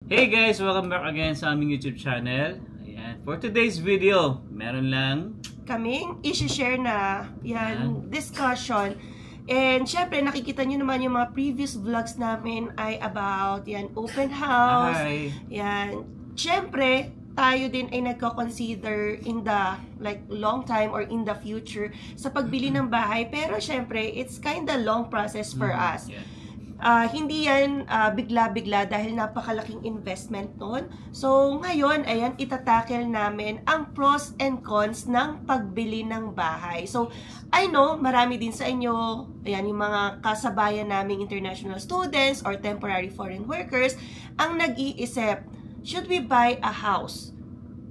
Hey guys! Welcome back again sa aming YouTube channel. Ayan. For today's video, meron lang kaming i-share na discussion. And syempre, nakikita nyo naman yung mga previous vlogs namin ay about open house. Hi. Syempre, tayo din ay nagko-consider in the long time or in the future sa pagbili ng bahay. Pero syempre, it's kinda long process for us. Yeah. Hindi yan bigla-bigla dahil napakalaking investment nun. So, ngayon, ayan, itatakel namin ang pros and cons ng pagbili ng bahay. So, I know, marami din sa inyo, ayan, yung mga kasabayan naming international students or temporary foreign workers, ang nag-iisip, should we buy a house?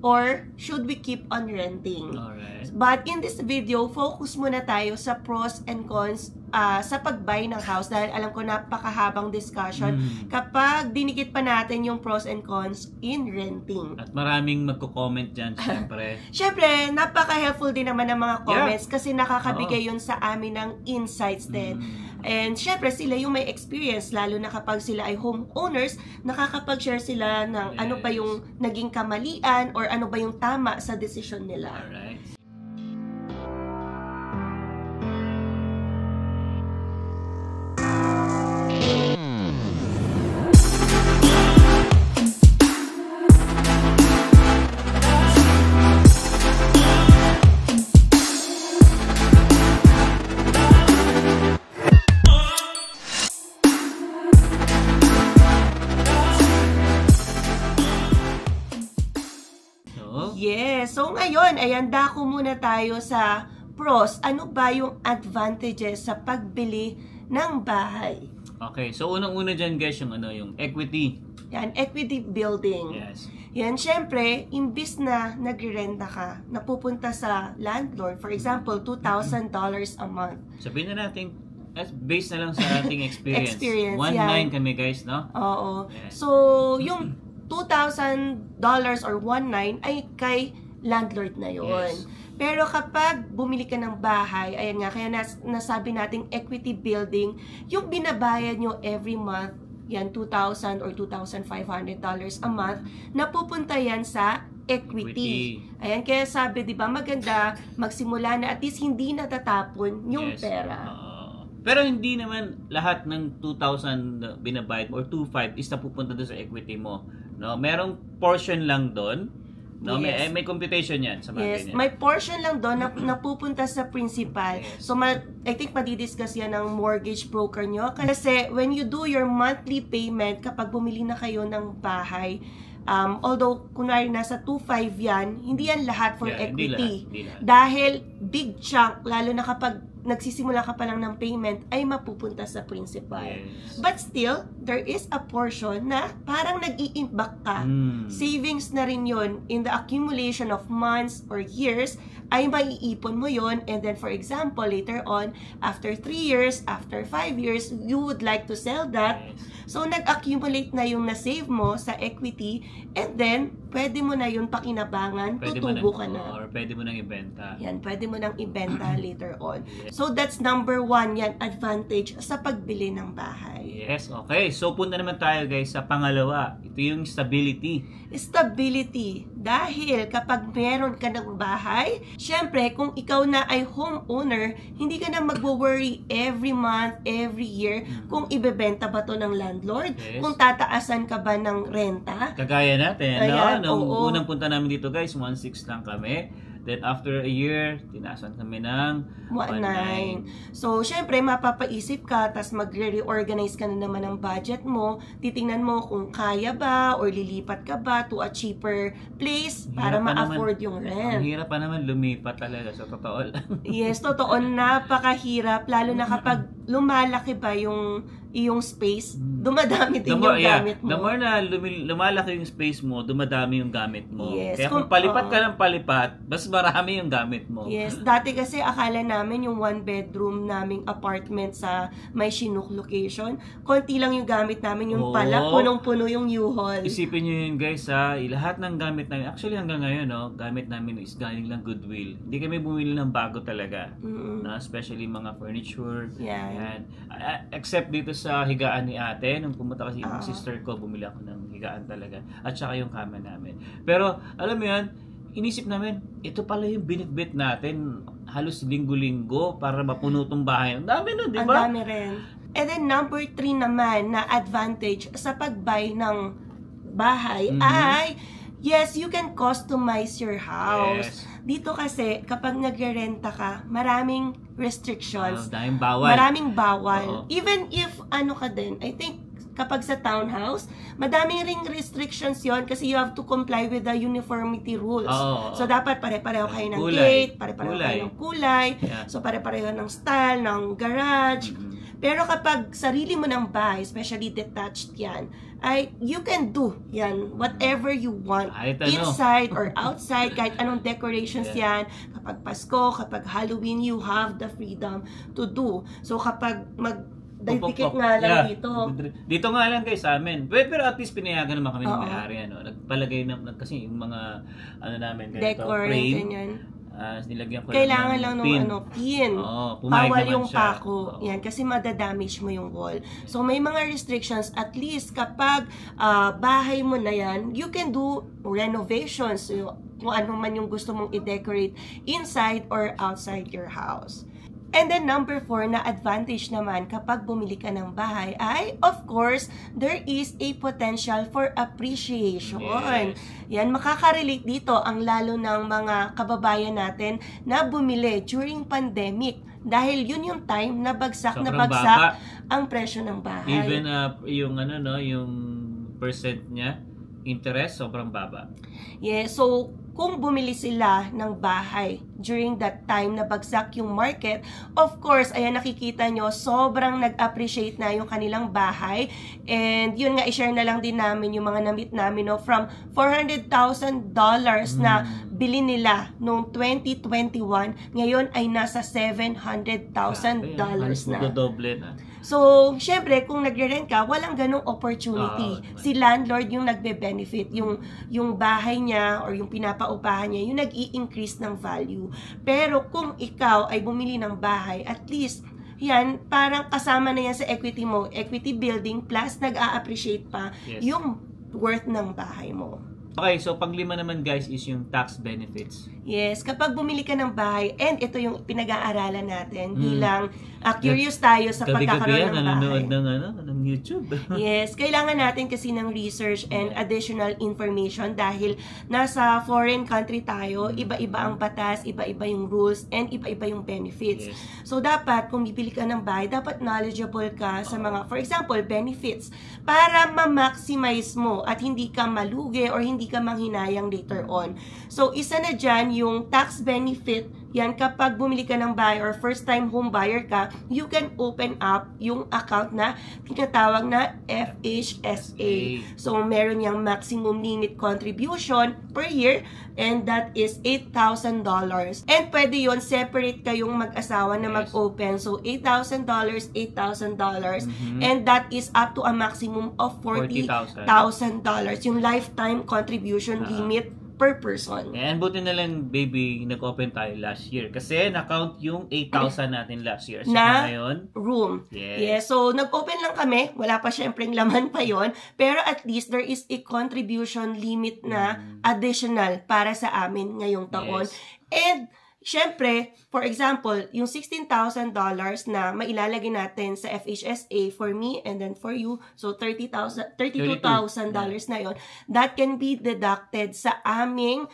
Or should we keep on renting? Alright. But in this video, focus muna tayo sa pros and cons sa pag-buy ng house dahil alam ko napakahabang discussion kapag dinikit pa natin yung pros and cons in renting. At maraming magko-comment dyan, syempre. Syempre, napaka-helpful din naman ng mga comments kasi nakakabigay yun sa amin ng insights din. And syempre, sila yung may experience, lalo na kapag sila ay homeowners, nakakapag-share sila ng ano pa yung naging kamalian or ano ba yung tama sa desisyon nila. Alright. Yes. So ngayon, ayan, dako muna tayo sa pros. Ano ba yung advantages sa pagbili ng bahay? Okay. So, unang-una dyan guys, yung equity. Yan, equity building. Yes. Yan, syempre, imbis na nagre-renta ka, napupunta sa landlord, for example, $2,000 a month. Sabihin na natin, based na lang sa ating experience. 1.9 kami guys, no? Oo. Yes. So, yung $2,000 or 1.9 ay kay landlord na yon. Yes. Pero kapag bumili ka ng bahay, ayan nga, kaya nasabi nating equity building, yung binabayad nyo every month, yan, $2,000 or $2,500 a month, napupunta yan sa equity. Ayan, kaya sabi, di ba, maganda magsimula na at least hindi natatapon yung pera. Pero hindi naman lahat ng 2,000 binabayad or 2,500 is napupunta doon sa equity mo. No, merong portion lang doon. No, yes. may computation 'yan sa bagay niya. May portion lang doon na napupunta sa principal. Yes. So I think madidiscuss 'yan ng mortgage broker nyo kasi when you do your monthly payment kapag bumili na kayo ng bahay, although kunwari nasa 2.5 yan, hindi yan lahat for equity. Hindi lahat. Dahil big chunk, lalo na kapag nagsisimula ka pa lang ng payment, ay mapupunta sa principal. Yes. But still, there is a portion na parang nag-i-impact ka. Savings na rin yun. In the accumulation of months or years, ay maiipon mo yon. And then, for example, later on, after 3 years, after 5 years, you would like to sell that. Yes. So, nag-accumulate na yung na-save mo sa equity, and then, pwede mo na yun pakinabangan, tutubo ka na. Or pwede mo nang ibenta. Yan, pwede mo nang ibenta later on. So, that's number 1, yan, advantage sa pagbili ng bahay. Yes, okay. So, punta naman tayo guys sa pangalawa. Ito yung stability. Stability. Dahil kapag meron ka ng bahay, syempre, kung ikaw na ay homeowner, hindi ka na magwo-worry every month, every year, kung ibebenta ba to ng landlord, kung tataasan ka ba ng renta. Kagaya natin, ayan, no? Nung unang punta namin dito guys, 1.6 lang kami. Then after a year, tinasan kami ng 1.9. So, syempre, mapapaisip ka, tas magre-reorganize ka na naman ng budget mo, titingnan mo kung kaya ba, or lilipat ka ba to a cheaper place para ma-afford yung rent. Ang hirap pa naman lumipat talaga, sa totoo lang. Yes, totoo, napakahirap, lalo na kapag lumalaki ba yung iyong space, dumadami din yung gamit mo. The more na lumalaki yung space mo, dumadami yung gamit mo. Yes, kaya kung palipat ka ng palipat, mas marami yung gamit mo. Yes, dati kasi akala namin yung 1-bedroom naming apartment sa may Chinook location, konti lang yung gamit namin, yung pala, punong-puno yung U-Haul. Isipin nyo yun guys ha, lahat ng gamit namin, actually hanggang ngayon, no, gamit namin is galing lang Goodwill. Hindi kami bumili ng bago talaga. No, especially mga furniture. Yeah. Except dito sa higaan ni ate, nung pumunta kasi yung sister ko, bumili ako ng higaan talaga. At saka yung kama namin. Pero, alam mo yan, inisip namin, ito pala yung binitbit natin halos linggo-linggo para mapuno tong bahay. Ang dami nun, di ba? Ang dami rin. And then number 3 naman na advantage sa pag-buy ng bahay ay, yes, you can customize your house. Yes. Dito kasi, kapag nagre-renta ka, maraming restrictions. Daming bawal. Maraming bawal. Oo. Even if, ano ka din, I think, kapag sa townhouse, madaming ring restrictions yon kasi you have to comply with the uniformity rules. So, dapat pare-pareho kayo ng gate, pare-pareho kayo ng kulay, so pare-pareho ng style, ng garage. Pero kapag sarili mo ng bahay, especially detached yan, ay you can do yan, whatever you want. Inside or outside, kahit anong decorations yan. Kapag Pasko, kapag Halloween, you have the freedom to do. So, kapag dikit nga lang dito. Dito nga lang guys sa amin. Pero at least pinayagan naman kami ng may-ari. Nagpalagay na kasi yung mga namin ganito, decor, frame. Nilagyan ko kailangan lang ng pin. Bawal yung siya. pako. Yan, kasi madadamage mo yung wall. So, may mga restrictions. At least, kapag bahay mo na yan, you can do renovations. So, kung ano man yung gusto mong i-decorate inside or outside your house. And then number 4 na advantage naman kapag bumili ka ng bahay ay, of course, there is a potential for appreciation. Yes. Yan, makaka-relate dito ang lalo ng mga kababayan natin na bumili during pandemic. Dahil yun yung time na bagsak ang presyo ng bahay. Even yung percent niya, interest, sobrang baba. Yeah, so kung bumili sila ng bahay during that time na bagsak yung market, of course, ayan nakikita nyo, sobrang nag-appreciate na yung kanilang bahay. And yun nga, i-share na lang din namin yung mga namit namin, no, from $400,000 na bili nila noong 2021, ngayon ay nasa $700,000 na. Dodoble na. So, syempre, kung nagre-rent ka, walang ganong opportunity. Si landlord yung nagbe-benefit. Yung bahay niya or yung pinapaupahan niya, yung nag-i-increase ng value. Pero kung ikaw ay bumili ng bahay, at least, yan, parang kasama na yan sa equity mo. Equity building plus nag-a-appreciate pa yung worth ng bahay mo. Okay, so pang-5 naman guys is yung tax benefits. Yes, kapag bumili ka ng bahay, and ito yung pinag-aaralan natin bilang curious tayo sa pagkakaroon ng bahay. Nanonood ng YouTube. Yes, kailangan natin kasi ng research and additional information dahil nasa foreign country tayo, iba-iba ang batas, iba-iba yung rules, and iba-iba yung benefits. Yes. So, dapat, kung bibili ka ng bahay, dapat knowledgeable ka sa mga, for example, benefits, para ma-maximize mo at hindi ka malugi or hindi ka manghinayang later on. So, isa na dyan yung tax benefit. Yan, kapag bumili ka ng bahay or first time home buyer ka, you can open up yung account na tinatawag na FHSA. So, meron yung maximum limit contribution per year and that is $8,000. And pwede yon separate kayong mag-asawa na mag-open. So, $8,000, $8,000. And that is up to a maximum of $40,000. Yung lifetime contribution limit per person. And buti na lang, baby, nag-open tayo last year. Kasi na-count yung 8,000 natin last year. So, na ngayon, room. Yes. Yes. So, nag-open lang kami. Wala pa syempreng laman pa yon. Pero at least there is a contribution limit na additional para sa amin ngayong taon. Yes. And syempre, for example, yung $16,000 na mailalagay natin sa FHSA for me and then for you, so $32,000 na yon, that can be deducted sa aming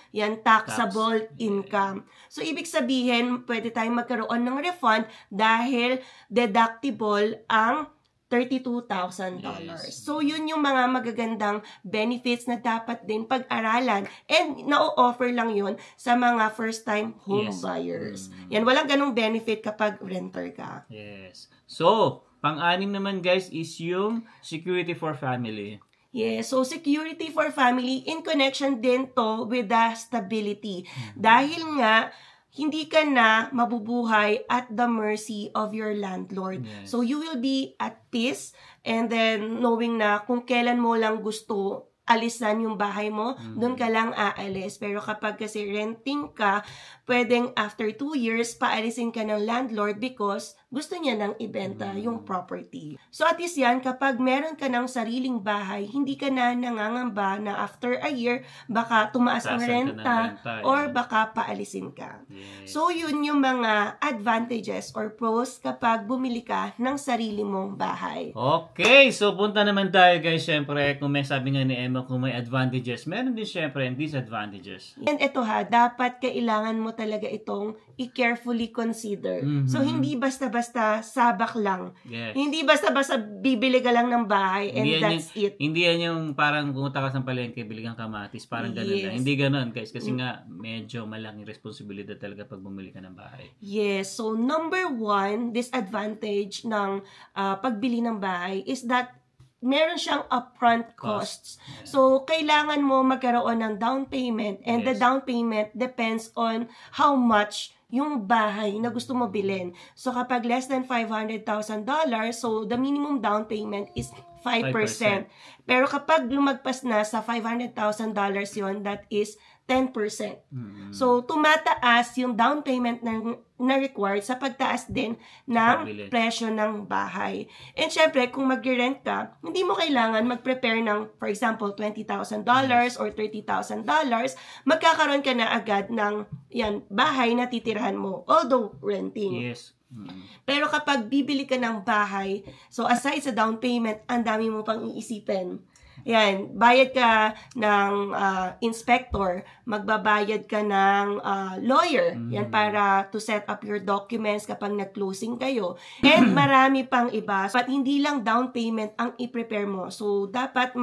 taxable income. So, ibig sabihin, pwede tayong magkaroon ng refund dahil deductible ang $32,000. Yes. So, yun yung mga magagandang benefits na dapat din pag-aralan. And, na-offer lang yun sa mga first-time home buyers. Yan, walang ganong benefit kapag renter ka. Yes. So, pang-6 naman guys is yung security for family. Yes, so security for family in connection din to with the stability. Dahil nga, hindi ka na mabubuhay at the mercy of your landlord. Yes. So, you will be at peace and then knowing na kung kailan mo lang gusto alisan yung bahay mo, doon ka lang aalis. Pero kapag kasi renting ka, pwedeng after 2 years, paalisin ka ng landlord because gusto niya nang ibenta yung property. So at least yan, kapag meron ka ng sariling bahay, hindi ka na nangangamba na after a year, baka tumaas ang renta or baka paalisin ka. Yes. So yun yung mga advantages or pros kapag bumili ka ng sarili mong bahay. Okay, so punta naman tayo guys, syempre, kung may sabi nga ni Emma, kung may advantages, meron din syempre and disadvantages. And ito dapat kailangan mo talaga itong i-carefully consider. So, hindi basta-basta sabak lang. Yes. Hindi basta-basta bibili ka lang ng bahay and that's it. Hindi yan yung parang pumunta ka sa palengke, bili kang kamatis, parang gano'n lang. Hindi gano'n guys, kasi nga medyo malaking responsibilidad talaga pag bumili ka ng bahay. Yes, so number 1 disadvantage ng pagbili ng bahay is that meron siyang upfront costs. So, kailangan mo magkaroon ng down payment and the down payment depends on how much yung bahay na gusto mo bilhin. So, kapag less than $500,000, so the minimum down payment is 5%. Pero kapag lumagpas na sa $500,000 yon, that is 10%. So, tumataas yung down payment na required sa pagtaas din ng presyo ng bahay. And syempre, kung mag-rent ka, hindi mo kailangan mag-prepare ng, for example, $20,000 or $30,000. Magkakaroon ka na agad ng bahay na titirahan mo, although renting. Yes. Pero kapag bibili ka ng bahay, so aside sa down payment, ang dami mo pang iisipin. Yan, bayad ka ng inspector, magbabayad ka ng lawyer, yan para to set up your documents kapag nag-closing kayo. And marami pang iba, but hindi lang down payment ang i-prepare mo. So, dapat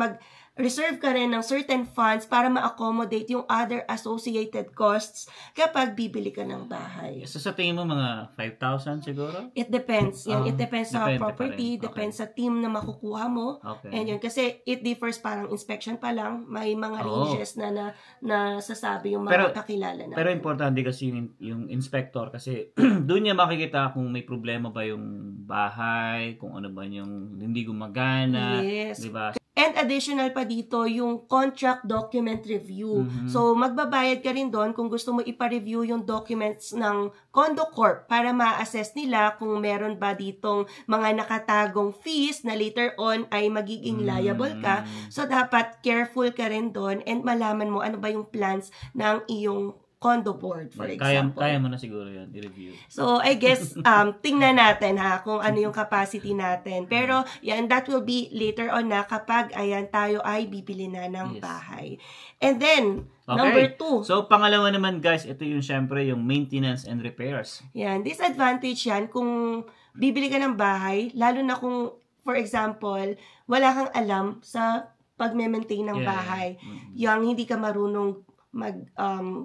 reserve ka rin ng certain funds para ma-accommodate yung other associated costs kapag bibili ka ng bahay. So, sa tingin mo mga 5,000 siguro? It depends. It depends sa property, depends sa team na makukuha mo. And yun, kasi it differs, parang inspection pa lang, may mga ranges na sasabi yung mga kakilala na. Pero importante kasi yung inspector kasi doon niya makikita kung may problema ba yung bahay, kung ano ba yung hindi gumagana, di ba? And additional pa dito, yung contract document review. So, magbabayad ka rin doon kung gusto mo ipa-review yung documents ng Condo Corp para ma-assess nila kung meron ba ditong mga nakatagong fees na later on ay magiging liable ka. So, dapat careful ka rin doon and malaman mo ano ba yung plans ng iyong condo board, for example. Kaya mo na siguro yun, i-review. So, I guess, tingnan natin kung ano yung capacity natin. Pero, yan, that will be later on na kapag, tayo ay bibili na ng bahay. And then, number 2. So, pangalawa naman, guys, ito yung syempre yung maintenance and repairs. Yan, disadvantage yan kung bibili ka ng bahay, lalo na kung, for example, wala kang alam sa pag-maintain ng bahay. Yung hindi ka marunong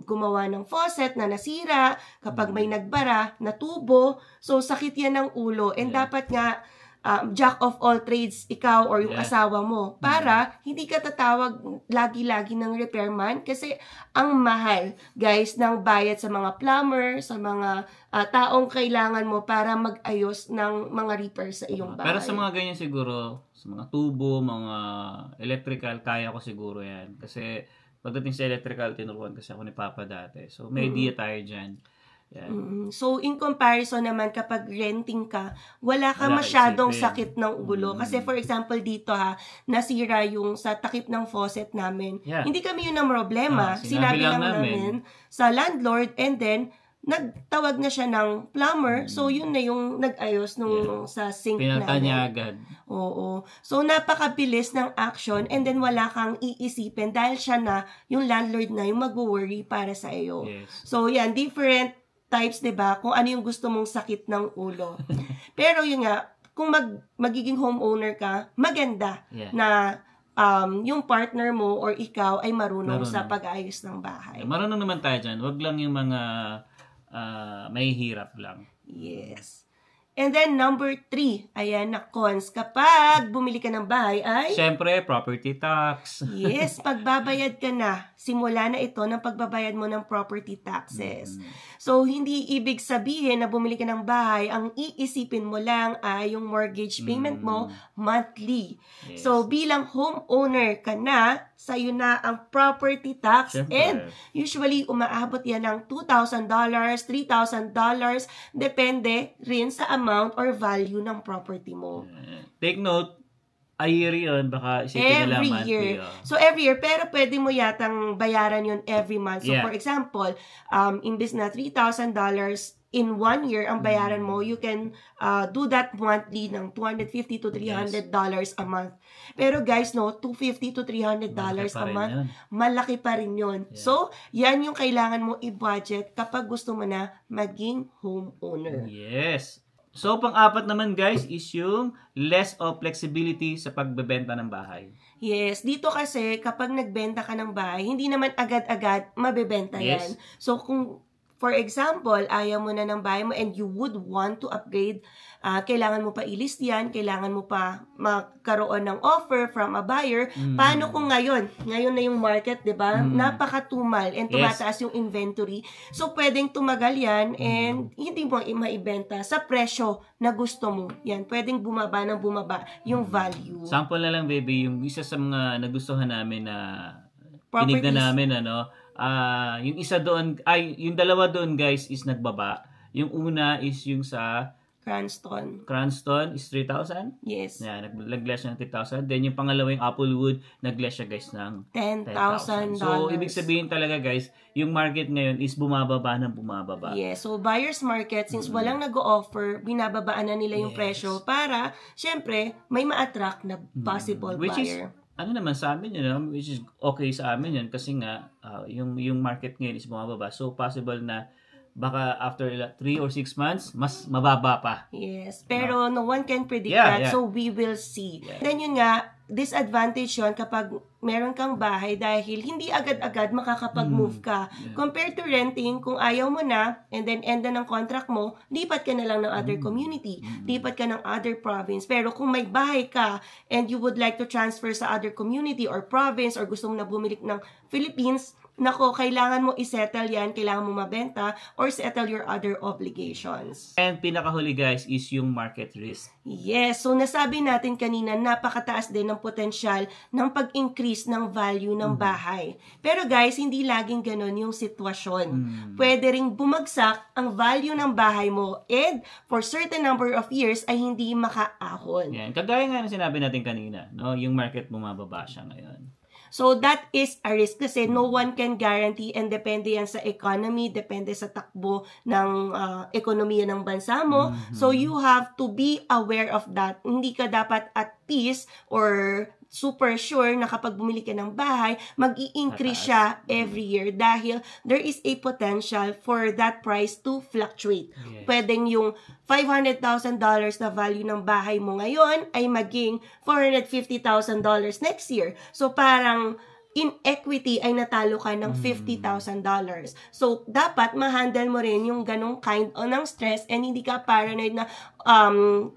gumawa ng faucet na nasira, kapag may nagbara na tubo, so sakit yan ng ulo. And dapat nga, jack of all trades ikaw or yung asawa mo para hindi ka tatawag lagi-lagi ng repairman kasi ang mahal, guys, ng bayad sa mga plumber, sa mga taong kailangan mo para mag-ayos ng mga repairs sa iyong bahay. Pero sa mga ganyan siguro, sa mga tubo, mga electrical, kaya ko siguro yan. Kasi pagdating sa electrical, tinuruan kasi ako ni Papa dati. So, may idea tayo dyan. So, in comparison naman, kapag renting ka, wala ka masyadong sakit ng ulo. Kasi, for example, dito nasira yung sa takip ng faucet namin. Hindi kami yun ang problema. Sinabi lang namin sa landlord and then, nagtawag na siya ng plumber. So, yun na yung nag-ayos nung sa sink namin. Pinalta niya agad. Oo. So, napakabilis ng action and then wala kang iisipin dahil siya na, yung landlord na yung mag-worry para sa iyo. So, yan, different types, diba? Kung ano yung gusto mong sakit ng ulo. Pero yun nga, kung magiging homeowner ka, maganda na yung partner mo or ikaw ay marunong sa pag-ayos ng bahay. Marunong naman tayo dyan. Huwag lang yung mga may hirap lang. Yes. And then, number 3, ayan na cons. Kapag bumili ka ng bahay ay... Siyempre, property tax. Yes, pagbabayad ka na. Simula na ito ng pagbabayad mo ng property taxes. So, hindi ibig sabihin na bumili ka ng bahay, ang iisipin mo lang ay yung mortgage payment mo monthly. So, bilang homeowner ka na, sa'yo na ang property tax. Siyempre. And usually, umaabot yan ng $2,000, $3,000, depende rin sa amount or value ng property mo. Take note, a year yun, baka isipin nila Every monthly. year. So, every year, pero pwede mo yatang bayaran yun every month. So, Yeah. for example, imbis na $3,000 in 1 year ang bayaran mo, you can do that monthly ng $250 to $300 a month. Pero guys, no, $250 to $300 a month, malaki pa rin yun. Yeah. So, yan yung kailangan mo i-budget kapag gusto mo na maging homeowner. Yes. So, pang-apat naman guys is yung less of flexibility sa pagbebenta ng bahay. Yes, dito kasi kapag nagbenta ka ng bahay, hindi naman agad-agad mabebenta yan. Yes. So, kung for example, ayaw mo na ng bahay mo and you would want to upgrade, kailangan mo pa i-list yan, kailangan mo pa magkaroon ng offer from a buyer. Paano kung ngayon na yung market, di ba? Napakatumal and tumataas yung inventory. So, pwedeng tumagal yan and hindi mo maibenta sa presyo na gusto mo. Yan, pwedeng bumaba ng bumaba yung value. Sample na lang, baby, yung isa sa mga nagustuhan namin na Properties. tinignan namin, yung isa doon, yung dalawa doon guys is nagbaba. Yung una is yung sa Cranston is 3,000. Yes. Yeah, nag-less siya ng 3,000. Then yung pangalawa yung Applewood, nag-less siya guys ng $10,000. So, ibig sabihin talaga guys, yung market ngayon is bumababa ng bumababa. Yes. So, buyer's market, since walang nag-o-offer, binababaan na nila yung presyo para, syempre, may ma-attract na possible Which buyer. Ano naman sa amin yun, which is okay sa amin yun kasi nga yung market ngayon is bumababa. So possible na baka after 3 or 6 months, mas mababa pa. Yes. Pero no one can predict Yeah, that. yeah. So we will see. Yeah. Then yun nga, disadvantage yun kapag meron kang bahay dahil hindi agad-agad makakapag-move ka. Compared to renting, kung ayaw mo na and then end na ng contract mo, lipat ka na lang ng other community. Lipat ka ng other province. Pero kung may bahay ka and you would like to transfer sa other community or province or gusto mo na bumalik ng Philippines, nako, kailangan mo isettle yan, kailangan mo mabenta or settle your other obligations. And pinakahuli guys is yung market risk. Yes, so nasabi natin kanina, napakataas din ng potensyal ng pag-increase ng value ng bahay. Pero guys, hindi laging ganon yung sitwasyon. Pwede ring bumagsak ang value ng bahay mo and for certain number of years ay hindi makaahon. Yan. Kagaya nga na sinabi natin kanina, no? Yung market bumababa siya ngayon. So, that is a risk kasi no one can guarantee and depende yan sa economy, depende sa takbo ng ekonomiya ng bansa mo. So, you have to be aware of that. Hindi ka dapat at peace or super sure na kapag bumili ka ng bahay, mag-i-increase siya every year dahil there is a potential for that price to fluctuate. Yes. Pwedeng yung $500,000 na value ng bahay mo ngayon ay maging $450,000 next year. So, parang in equity ay natalo ka ng $50,000. So, dapat ma-handle mo rin yung ganong kind ng stress and hindi ka paranoid na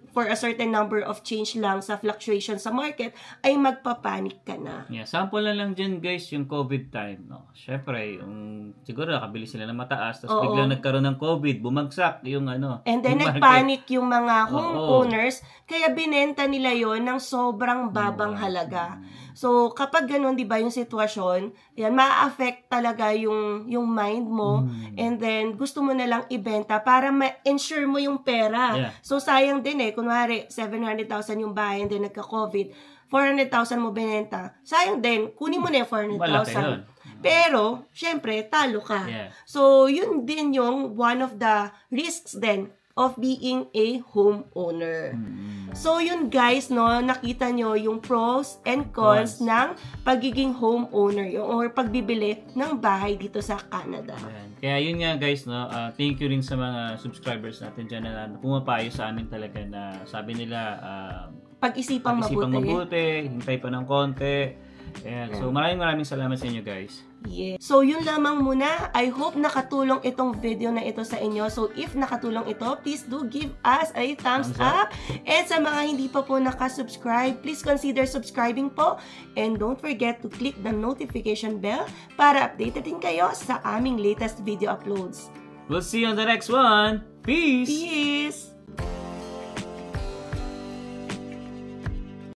for a certain number of change lang sa fluctuation sa market, ay magpapanik ka na. Yeah, sample na lang dyan guys, yung COVID time. No? Syempre, yung, siguro nakabili sila ng mataas, tapos biglang nagkaroon ng COVID, bumagsak yung ano. And then yung nagpanic yung mga homeowners, kaya binenta nila yon ng sobrang babang halaga. So, kapag ganun, di ba, yung sitwasyon, yan, ma-affect talaga yung mind mo, and then gusto mo na lang ibenta para ma-ensure mo yung pera. Yeah. So, sayang din kunwari, 700,000 yung bahay, and then nagka-COVID, 400,000 mo binenta, sayang din, kunin mo na yung 400,000. Pero, syempre, talo ka. Yeah. So, yun din yung one of the risks then of being a homeowner. So, yun guys, no, nakita nyo yung pros and cons ng pagiging homeowner or pagbibili ng bahay dito sa Canada. Ayan. Kaya yun nga guys, no, thank you rin sa mga subscribers natin dyan na pumapayo sa amin talaga na sabi nila Pag-isipang mabuti, hintay pa ng konti. Ayan. So, maraming salamat sa inyo guys. Yeah. So, yun lamang muna. I hope nakatulong itong video na ito sa inyo. So, if nakatulong ito, please do give us a thumbs up. And sa mga hindi pa po nakasubscribe, please consider subscribing po. And don't forget to click the notification bell para updated din kayo sa aming latest video uploads. We'll see you on the next one. Peace! Peace!